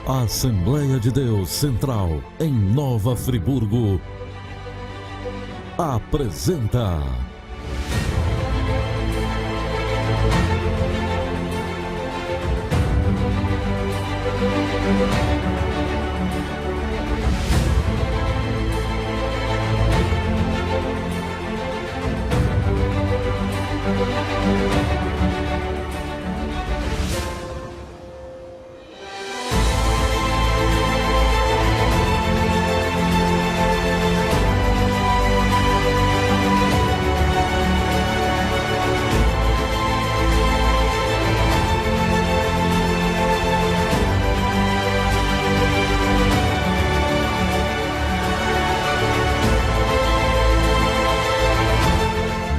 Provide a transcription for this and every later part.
A Assembleia de Deus Central, em Nova Friburgo, apresenta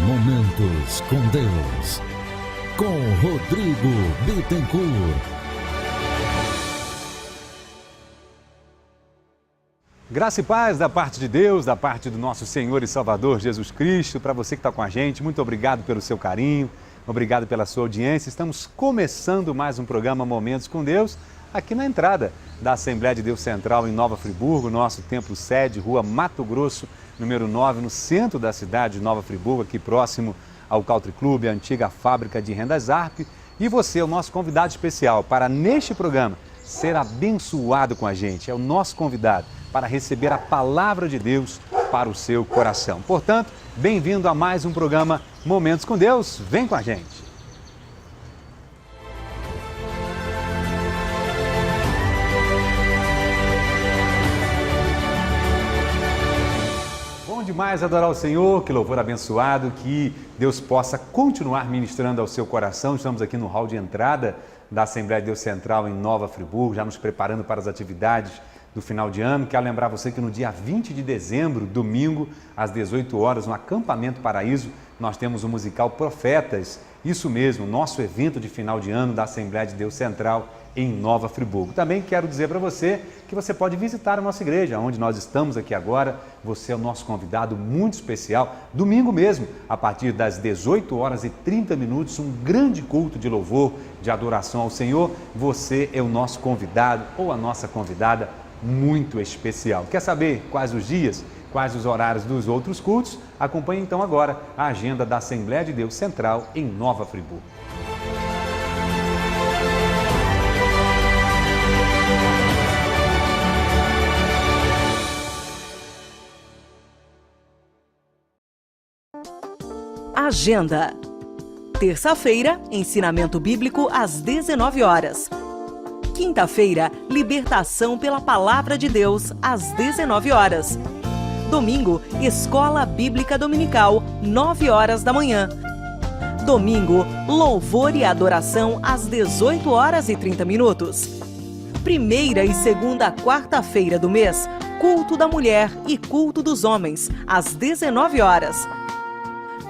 Momentos com Deus, com Rodrigo Bittencourt. Graça e paz da parte de Deus, da parte do nosso Senhor e Salvador Jesus Cristo. Para você que está com a gente, muito obrigado pelo seu carinho, obrigado pela sua audiência. Estamos começando mais um programa Momentos com Deus, aqui na entrada da Assembleia de Deus Central em Nova Friburgo, nosso templo sede, Rua Mato Grosso, número 9, no centro da cidade de Nova Friburgo, aqui próximo ao Country Club, a antiga fábrica de rendas Arp. E você é o nosso convidado especial para, neste programa, ser abençoado com a gente. É o nosso convidado para receber a palavra de Deus para o seu coração. Portanto, bem-vindo a mais um programa Momentos com Deus. Vem com a gente. Demais adorar o Senhor, que louvor abençoado, que Deus possa continuar ministrando ao seu coração. Estamos aqui no hall de entrada da Assembleia de Deus Central em Nova Friburgo, já nos preparando para as atividades do final de ano. Quero lembrar você que no dia 20 de dezembro, domingo, às 18 horas, no Acampamento Paraíso, nós temos o musical Profetas. Isso mesmo, nosso evento de final de ano da Assembleia de Deus Central em Nova Friburgo. Também quero dizer para você que você pode visitar a nossa igreja, onde nós estamos aqui agora. Você é o nosso convidado muito especial. Domingo mesmo, a partir das 18 horas e 30 minutos, um grande culto de louvor, de adoração ao Senhor. Você é o nosso convidado ou a nossa convidada muito especial. Quer saber quais os dias, quais os horários dos outros cultos? Acompanhe então agora a agenda da Assembleia de Deus Central em Nova Friburgo. Agenda. Terça-feira, ensinamento bíblico às 19 horas. Quinta-feira, libertação pela palavra de Deus às 19 horas. Domingo, escola bíblica dominical, 9 horas da manhã. Domingo, louvor e adoração às 18 horas e 30 minutos. Primeira e segunda quarta-feira do mês, culto da mulher e culto dos homens às 19 horas.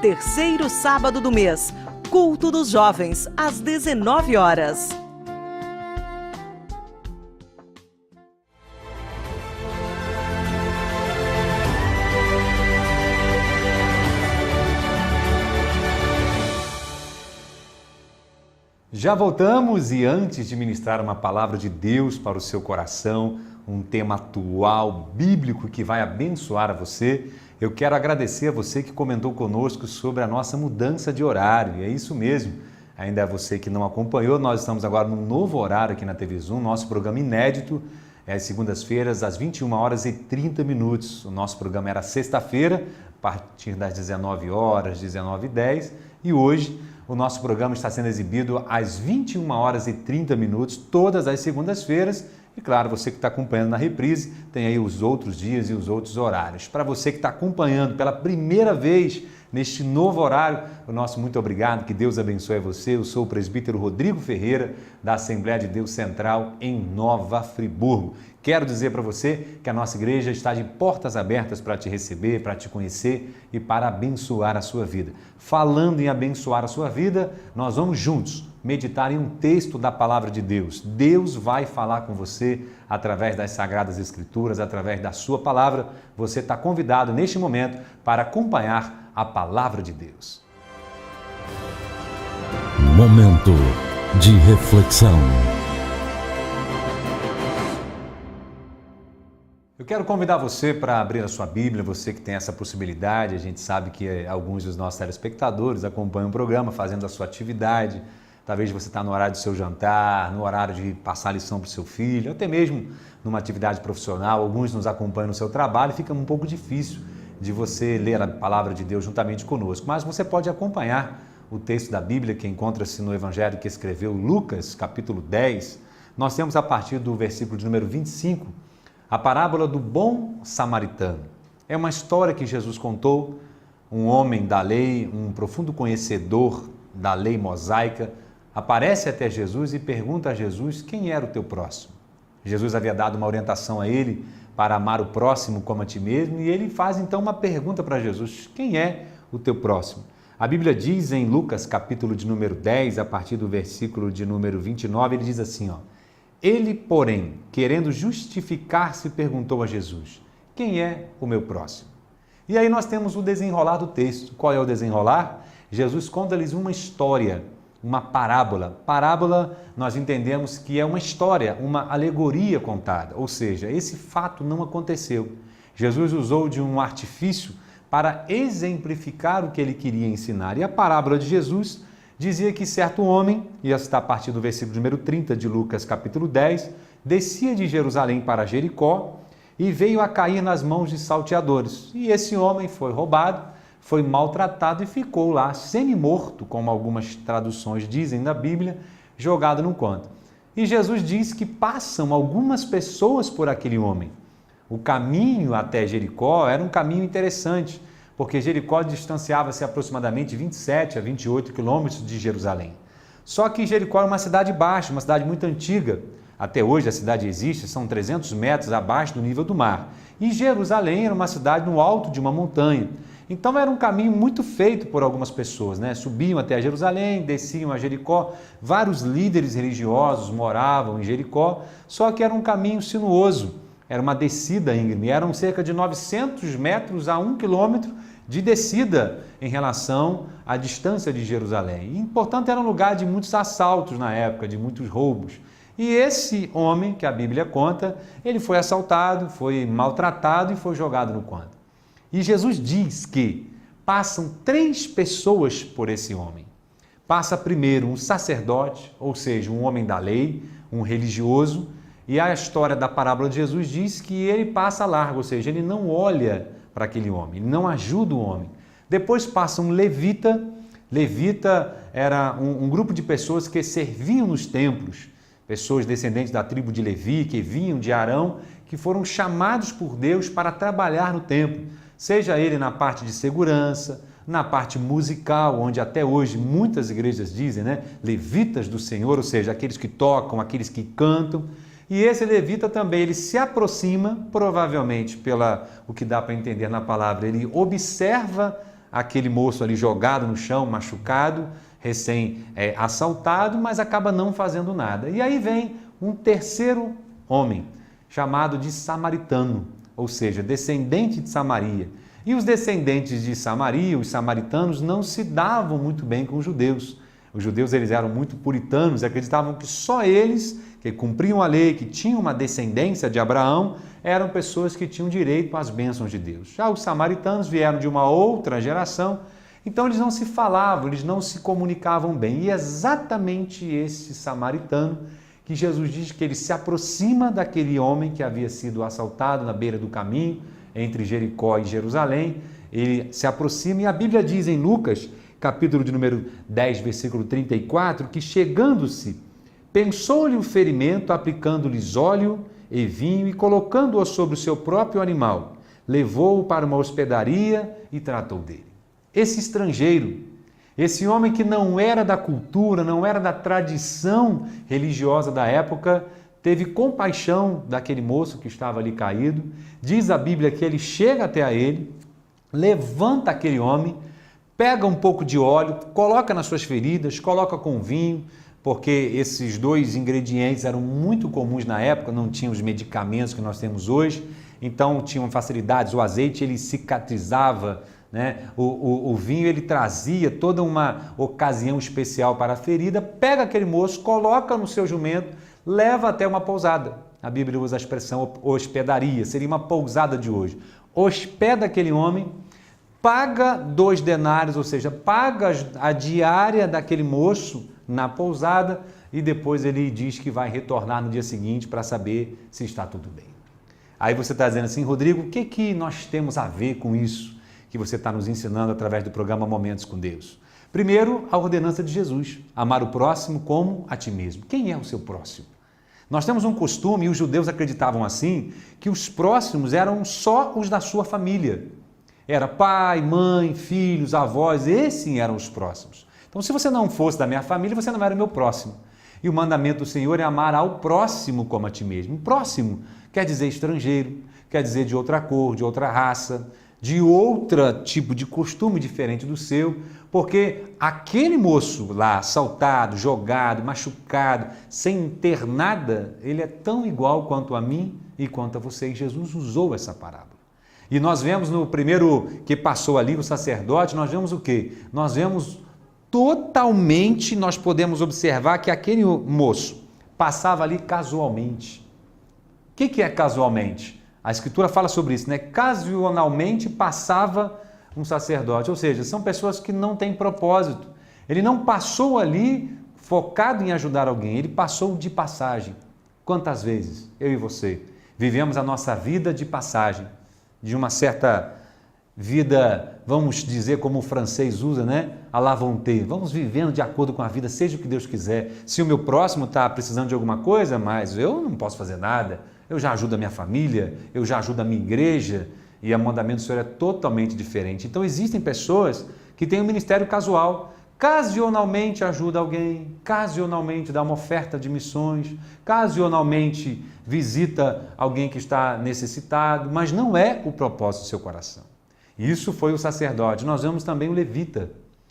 Terceiro sábado do mês, culto dos jovens, às 19 horas. Já voltamos e antes de ministrar uma palavra de Deus para o seu coração, um tema atual, bíblico, que vai abençoar a você, eu quero agradecer a você que comentou conosco sobre a nossa mudança de horário. E é isso mesmo, ainda é você que não acompanhou, nós estamos agora num novo horário aqui na TV Zoom, nosso programa inédito, é às segundas-feiras, às 21 horas e 30 minutos. O nosso programa era sexta-feira, a partir das 19 horas, 19h10, e hoje o nosso programa está sendo exibido às 21 horas e 30 minutos, todas as segundas-feiras. E claro, você que está acompanhando na reprise, tem aí os outros dias e os outros horários. Para você que está acompanhando pela primeira vez neste novo horário, o nosso muito obrigado, que Deus abençoe você. Eu sou o presbítero Rodrigo Ferreira, da Assembleia de Deus Central em Nova Friburgo. Quero dizer para você que a nossa igreja está de portas abertas para te receber, para te conhecer e para abençoar a sua vida. Falando em abençoar a sua vida, nós vamos juntos meditar em um texto da Palavra de Deus. Deus vai falar com você através das Sagradas Escrituras, através da sua palavra. Você está convidado neste momento para acompanhar a Palavra de Deus. Momento de reflexão. Eu quero convidar você para abrir a sua Bíblia, você que tem essa possibilidade. A gente sabe que alguns dos nossos telespectadores acompanham o programa fazendo a sua atividade. Talvez você está no horário do seu jantar, no horário de passar lição para o seu filho, até mesmo numa atividade profissional. Alguns nos acompanham no seu trabalho e fica um pouco difícil de você ler a palavra de Deus juntamente conosco. Mas você pode acompanhar o texto da Bíblia que encontra-se no Evangelho que escreveu Lucas, capítulo 10. Nós temos a partir do versículo de número 25, a parábola do bom samaritano. É uma história que Jesus contou, um homem da lei, um profundo conhecedor da lei mosaica, aparece até Jesus e pergunta a Jesus quem era o teu próximo. Jesus havia dado uma orientação a ele para amar o próximo como a ti mesmo e ele faz então uma pergunta para Jesus, quem é o teu próximo? A Bíblia diz em Lucas capítulo de número 10, a partir do versículo de número 29, ele diz assim, Ele, porém, querendo justificar-se, perguntou a Jesus, quem é o meu próximo? E aí nós temos o desenrolar do texto. Qual é o desenrolar? Jesus conta-lhes uma história, uma parábola. Parábola, nós entendemos que é uma história, uma alegoria contada, ou seja, esse fato não aconteceu. Jesus usou de um artifício para exemplificar o que ele queria ensinar. E a parábola de Jesus dizia que certo homem, e está a partir do versículo número 30 de Lucas capítulo 10, descia de Jerusalém para Jericó e veio a cair nas mãos de salteadores. E esse homem foi roubado, foi maltratado e ficou lá semi-morto, como algumas traduções dizem na Bíblia, jogado num canto. E Jesus diz que passam algumas pessoas por aquele homem. O caminho até Jericó era um caminho interessante, porque Jericó distanciava-se aproximadamente 27 a 28 quilômetros de Jerusalém. Só que Jericó é uma cidade baixa, uma cidade muito antiga. Até hoje a cidade existe, são 300 metros abaixo do nível do mar. E Jerusalém era uma cidade no alto de uma montanha. Então era um caminho muito feito por algumas pessoas, né? Subiam até Jerusalém, desciam a Jericó. Vários líderes religiosos moravam em Jericó, só que era um caminho sinuoso. Era uma descida íngreme, eram cerca de 900 metros a 1 quilômetro de descida em relação à distância de Jerusalém. E, portanto, era um lugar de muitos assaltos na época, de muitos roubos. E esse homem, que a Bíblia conta, ele foi assaltado, foi maltratado e foi jogado no canto. E Jesus diz que passam 3 pessoas por esse homem. Passa primeiro um sacerdote, ou seja, um homem da lei, um religioso, e a história da parábola de Jesus diz que ele passa largo, ou seja, ele não olha para aquele homem, ele não ajuda o homem. Depois passa um levita. Levita era um grupo de pessoas que serviam nos templos, pessoas descendentes da tribo de Levi, que vinham de Arão, que foram chamados por Deus para trabalhar no templo, seja ele na parte de segurança, na parte musical, onde até hoje muitas igrejas dizem, né, levitas do Senhor, ou seja, aqueles que tocam, aqueles que cantam. E esse levita também, ele se aproxima, provavelmente o que dá para entender na palavra, observa aquele moço ali jogado no chão, machucado, recém-assaltado, mas acaba não fazendo nada. E aí vem um terceiro homem, chamado de samaritano, ou seja, descendente de Samaria. E os descendentes de Samaria, os samaritanos, não se davam muito bem com os judeus. Os judeus eles eram muito puritanos e acreditavam que só eles, que cumpriam a lei, que tinham uma descendência de Abraão, eram pessoas que tinham direito às bênçãos de Deus. Já os samaritanos vieram de uma outra geração, então eles não se falavam, eles não se comunicavam bem. E é exatamente esse samaritano que Jesus diz que ele se aproxima daquele homem que havia sido assaltado na beira do caminho, entre Jericó e Jerusalém. Ele se aproxima e a Bíblia diz em Lucas, capítulo de número 10, versículo 34, que chegando-se, pensou-lhe o ferimento, aplicando-lhes óleo e vinho e colocando-o sobre o seu próprio animal, levou-o para uma hospedaria e tratou dele. Esse estrangeiro, esse homem que não era da cultura, não era da tradição religiosa da época, teve compaixão daquele moço que estava ali caído. Diz a Bíblia que ele chega até a ele, levanta aquele homem, pega um pouco de óleo, coloca nas suas feridas, coloca com vinho, porque esses 2 ingredientes eram muito comuns na época, não tinham os medicamentos que nós temos hoje, então tinham facilidades, o azeite ele cicatrizava, né? O vinho ele trazia toda uma ocasião especial para a ferida, pega aquele moço, coloca no seu jumento, leva até uma pousada. A Bíblia usa a expressão hospedaria, seria uma pousada de hoje. Hospeda aquele homem, paga 2 denários, ou seja, paga a diária daquele moço na pousada e depois ele diz que vai retornar no dia seguinte para saber se está tudo bem. Aí você está dizendo assim, Rodrigo, o que nós temos a ver com isso que você está nos ensinando através do programa Momentos com Deus? Primeiro, a ordenança de Jesus, amar o próximo como a ti mesmo. Quem é o seu próximo? Nós temos um costume, e os judeus acreditavam assim, que os próximos eram só os da sua família. Era pai, mãe, filhos, avós, esses eram os próximos. Então, se você não fosse da minha família, você não era o meu próximo. E o mandamento do Senhor é amar ao próximo como a ti mesmo. Próximo quer dizer estrangeiro, quer dizer de outra cor, de outra raça, de outro tipo de costume diferente do seu, porque aquele moço lá, assaltado, jogado, machucado, sem ter nada, ele é tão igual quanto a mim e quanto a você. E Jesus usou essa parábola. E nós vemos no primeiro que passou ali, o sacerdote, nós vemos o quê? Nós vemos totalmente, nós podemos observar que aquele moço passava ali casualmente. O que é casualmente? A Escritura fala sobre isso, né? Casualmente passava um sacerdote, ou seja, são pessoas que não têm propósito. Ele não passou ali focado em ajudar alguém, ele passou de passagem. Quantas vezes eu e você vivemos a nossa vida de passagem, de uma certa vida, vamos dizer como o francês usa, né? À la volonté. Vamos vivendo de acordo com a vida, seja o que Deus quiser. Se o meu próximo está precisando de alguma coisa, mas eu não posso fazer nada, eu já ajudo a minha família, eu já ajudo a minha igreja, e o mandamento do Senhor é totalmente diferente. Então existem pessoas que têm um ministério casual, ocasionalmente ajuda alguém, ocasionalmente dá uma oferta de missões, ocasionalmente visita alguém que está necessitado, mas não é o propósito do seu coração. Isso foi o sacerdote. Nós vemos também o levita,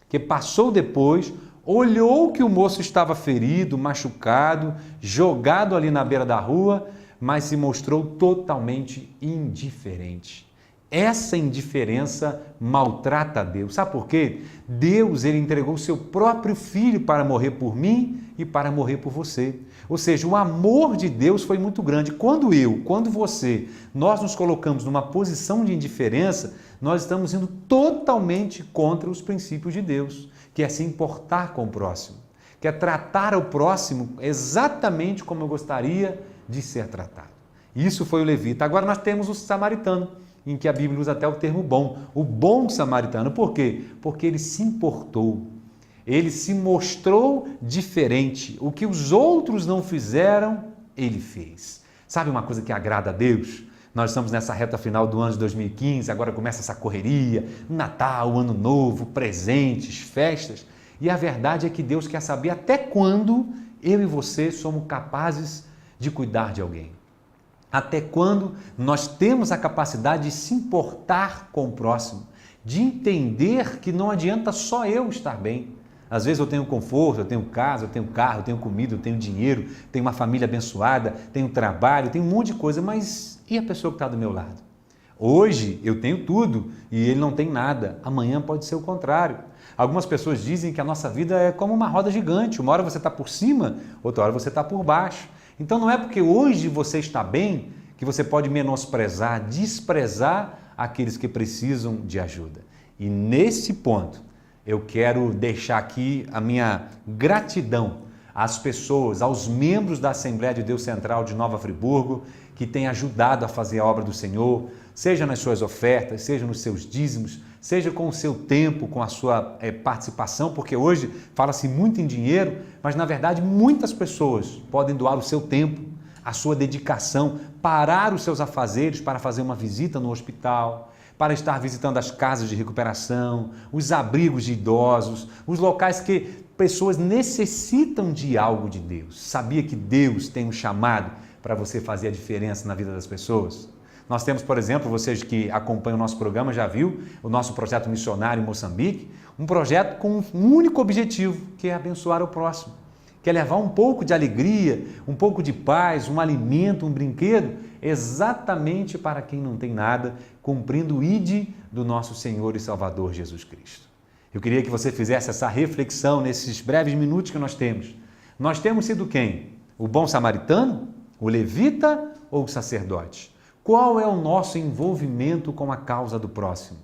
que passou depois, olhou que o moço estava ferido, machucado, jogado ali na beira da rua, mas se mostrou totalmente indiferente. Essa indiferença maltrata a Deus. Sabe por quê? Deus, ele entregou o seu próprio filho para morrer por mim e para morrer por você. Ou seja, o amor de Deus foi muito grande. Quando você, nós nos colocamos numa posição de indiferença, nós estamos indo totalmente contra os princípios de Deus, que é se importar com o próximo, que é tratar o próximo exatamente como eu gostaria de ser tratado. Isso foi o levita. Agora nós temos o samaritano, em que a Bíblia usa até o termo bom. O bom samaritano. Por quê? Porque ele se importou. Ele se mostrou diferente. O que os outros não fizeram, ele fez. Sabe uma coisa que agrada a Deus? Nós estamos nessa reta final do ano de 2015, agora começa essa correria, Natal, Ano Novo, presentes, festas. E a verdade é que Deus quer saber até quando eu e você somos capazes de cuidar de alguém. Até quando nós temos a capacidade de se importar com o próximo, de entender que não adianta só eu estar bem. Às vezes eu tenho conforto, eu tenho casa, eu tenho carro, eu tenho comida, eu tenho dinheiro, tenho uma família abençoada, tenho trabalho, tenho um monte de coisa, mas e a pessoa que está do meu lado? Hoje eu tenho tudo e ele não tem nada, amanhã pode ser o contrário. Algumas pessoas dizem que a nossa vida é como uma roda gigante, uma hora você está por cima, outra hora você está por baixo. Então não é porque hoje você está bem que você pode menosprezar, desprezar aqueles que precisam de ajuda. E nesse ponto eu quero deixar aqui a minha gratidão às pessoas, aos membros da Assembleia de Deus Central de Nova Friburgo, que têm ajudado a fazer a obra do Senhor, seja nas suas ofertas, seja nos seus dízimos, seja com o seu tempo, com a sua participação, porque hoje fala-se muito em dinheiro, mas na verdade muitas pessoas podem doar o seu tempo, a sua dedicação, parar os seus afazeres para fazer uma visita no hospital, para estar visitando as casas de recuperação, os abrigos de idosos, os locais que pessoas necessitam de algo de Deus. Sabia que Deus tem um chamado para você fazer a diferença na vida das pessoas? Nós temos, por exemplo, vocês que acompanham o nosso programa já viu o nosso projeto missionário em Moçambique, um projeto com um único objetivo, que é abençoar o próximo, que é levar um pouco de alegria, um pouco de paz, um alimento, um brinquedo, exatamente para quem não tem nada, cumprindo o ID do nosso Senhor e Salvador Jesus Cristo. Eu queria que você fizesse essa reflexão nesses breves minutos que nós temos. Nós temos sido quem? O bom samaritano? O levita ou o sacerdote? Qual é o nosso envolvimento com a causa do próximo?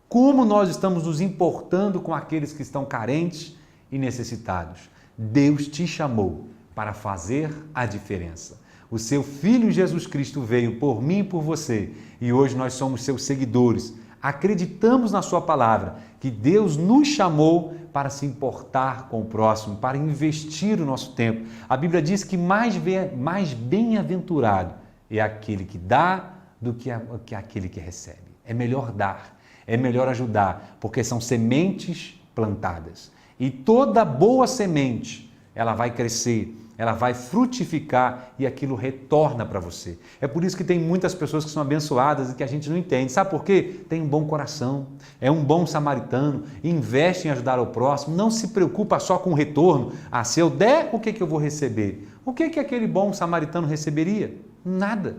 Como nós estamos nos importando com aqueles que estão carentes e necessitados? Deus te chamou para fazer a diferença. O seu Filho Jesus Cristo veio por mim e por você, e hoje nós somos seus seguidores. Acreditamos na sua palavra, que Deus nos chamou para se importar com o próximo, para investir o nosso tempo. A Bíblia diz que mais bem-aventurado é aquele que dá do que aquele que recebe. É melhor dar, é melhor ajudar, porque são sementes plantadas. E toda boa semente, ela vai crescer, ela vai frutificar e aquilo retorna para você. É por isso que tem muitas pessoas que são abençoadas e que a gente não entende. Sabe por quê? Tem um bom coração, é um bom samaritano, investe em ajudar o próximo, não se preocupa só com o retorno. Ah, se eu der, o que eu vou receber? O que aquele bom samaritano receberia? Nada.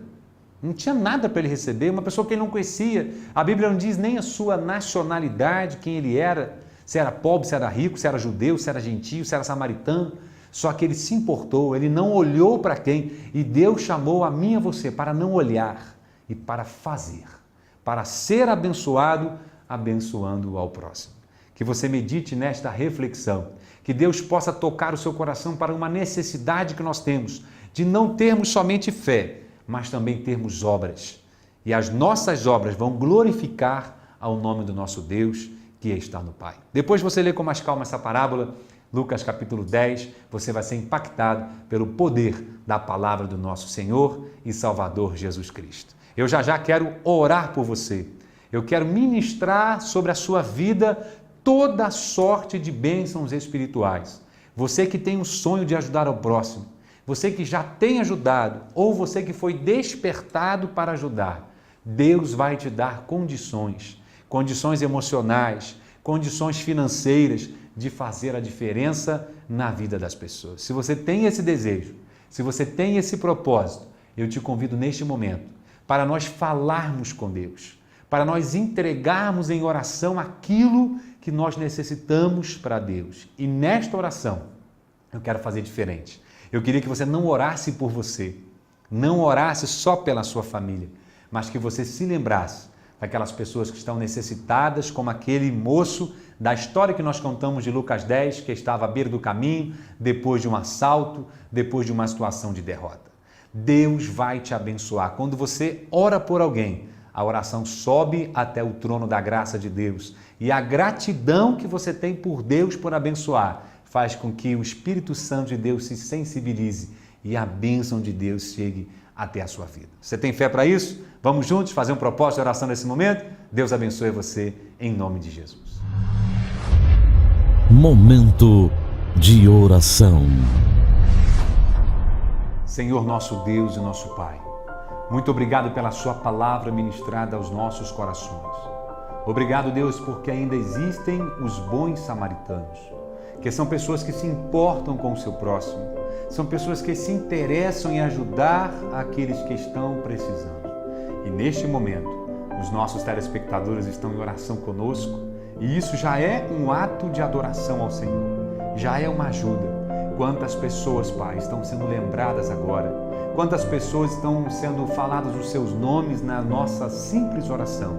Não tinha nada para ele receber, uma pessoa que ele não conhecia. A Bíblia não diz nem a sua nacionalidade, quem ele era, se era pobre, se era rico, se era judeu, se era gentio, se era samaritano. Só que ele se importou, ele não olhou para quem, e Deus chamou a mim e a você para não olhar e para fazer, para ser abençoado, abençoando ao próximo. Que você medite nesta reflexão, que Deus possa tocar o seu coração para uma necessidade que nós temos, de não termos somente fé, mas também termos obras. E as nossas obras vão glorificar ao nome do nosso Deus que está no Pai. Depois você lê com mais calma essa parábola, Lucas capítulo 10, você vai ser impactado pelo poder da palavra do nosso Senhor e Salvador Jesus Cristo. Eu já quero orar por você. Eu quero ministrar sobre a sua vida toda sorte de bênçãos espirituais. Você que tem um sonho de ajudar ao próximo, você que já tem ajudado ou você que foi despertado para ajudar, Deus vai te dar condições emocionais, condições financeiras de fazer a diferença na vida das pessoas. Se você tem esse desejo, se você tem esse propósito, eu te convido neste momento para nós falarmos com Deus, para nós entregarmos em oração aquilo que nós necessitamos para Deus. E nesta oração, eu quero fazer diferente. Eu queria que você não orasse por você, não orasse só pela sua família, mas que você se lembrasse daquelas pessoas que estão necessitadas, como aquele moço da história que nós contamos de Lucas 10, que estava à beira do caminho, depois de um assalto, depois de uma situação de derrota. Deus vai te abençoar. Quando você ora por alguém, a oração sobe até o trono da graça de Deus. E a gratidão que você tem por Deus por abençoar faz com que o Espírito Santo de Deus se sensibilize e a bênção de Deus chegue até a sua vida. Você tem fé para isso? Vamos juntos fazer um propósito de oração nesse momento? Deus abençoe você em nome de Jesus. Momento de oração. Senhor nosso Deus e nosso Pai, muito obrigado pela sua palavra ministrada aos nossos corações. Obrigado, Deus, porque ainda existem os bons samaritanos, que são pessoas que se importam com o seu próximo, são pessoas que se interessam em ajudar aqueles que estão precisando. E neste momento, os nossos telespectadores estão em oração conosco, e isso já é um ato de adoração ao Senhor, já é uma ajuda. Quantas pessoas, Pai, estão sendo lembradas agora, quantas pessoas estão sendo faladas os seus nomes na nossa simples oração.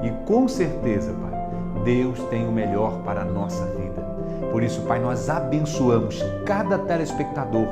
E com certeza, Pai, Deus tem o melhor para a nossa vida. Por isso, Pai, nós abençoamos cada telespectador,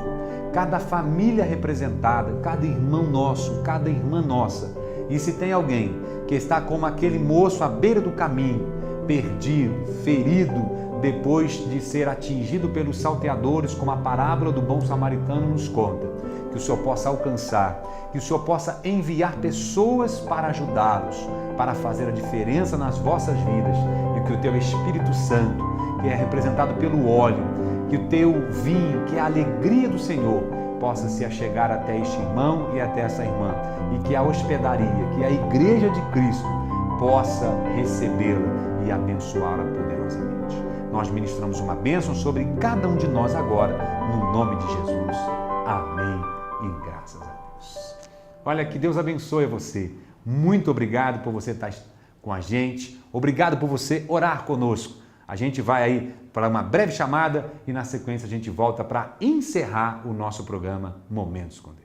cada família representada, cada irmão nosso, cada irmã nossa. E se tem alguém que está como aquele moço à beira do caminho, perdido, ferido, depois de ser atingido pelos salteadores, como a parábola do bom samaritano nos conta, que o Senhor possa alcançar, que o Senhor possa enviar pessoas para ajudá-los, para fazer a diferença nas vossas vidas, e que o Teu Espírito Santo, que é representado pelo óleo, que o Teu vinho, que é a alegria do Senhor, possa se achegar até este irmão e até essa irmã, e que a hospedaria, que a Igreja de Cristo possa recebê-la e abençoá-la poderosamente. Nós ministramos uma bênção sobre cada um de nós agora, no nome de Jesus. Amém e graças a Deus. Olha, que Deus abençoe você. Muito obrigado por você estar com a gente. Obrigado por você orar conosco. A gente vai aí para uma breve chamada e na sequência a gente volta para encerrar o nosso programa Momentos com Deus.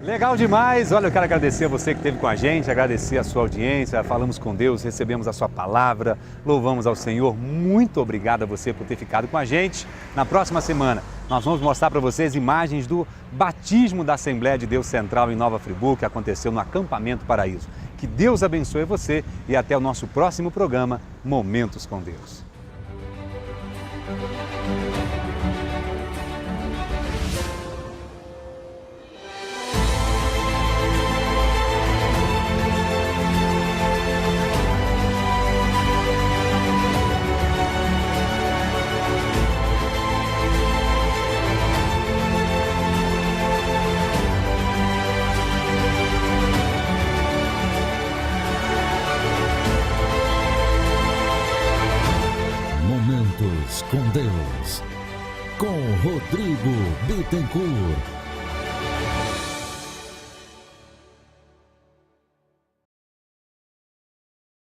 Legal demais! Olha, eu quero agradecer a você que esteve com a gente, agradecer a sua audiência, falamos com Deus, recebemos a sua palavra, louvamos ao Senhor. Muito obrigado a você por ter ficado com a gente. Na próxima semana, nós vamos mostrar para vocês imagens do batismo da Assembleia de Deus Central em Nova Friburgo, que aconteceu no Acampamento Paraíso. Que Deus abençoe você e até o nosso próximo programa, Momentos com Deus. Momentos com Deus, com Rodrigo Bittencourt.